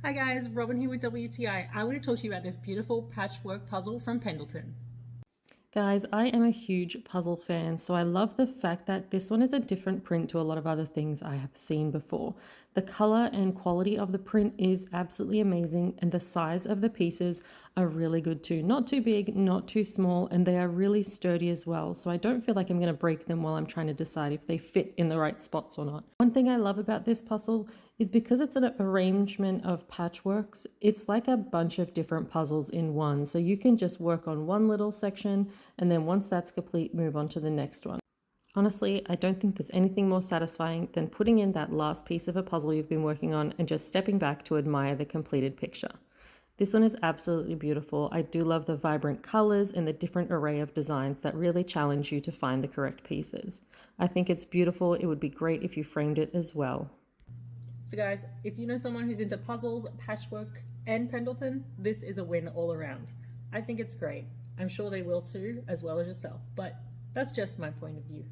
Hi guys, Robin here with WTI. I want to talk to you about this beautiful patchwork puzzle from Pendleton. Guys, I am a huge puzzle fan, so I love the fact that this one is a different print to a lot of other things I have seen before. The color and quality of the print is absolutely amazing, and the size of the pieces are really good too. Not too big, not too small, and they are really sturdy as well, so I don't feel like I'm going to break them while I'm trying to decide if they fit in the right spots or not. One thing I love about this puzzle is because it's an arrangement of patchworks, it's like a bunch of different puzzles in one. So you can just work on one little section, and then once that's complete, move on to the next one. Honestly, I don't think there's anything more satisfying than putting in that last piece of a puzzle you've been working on and just stepping back to admire the completed picture. This one is absolutely beautiful. I do love the vibrant colors and the different array of designs that really challenge you to find the correct pieces. I think it's beautiful. It would be great if you framed it as well. So guys, if you know someone who's into puzzles, patchwork, and Pendleton, this is a win all around. I think it's great. I'm sure they will too, as well as yourself, but that's just my point of view.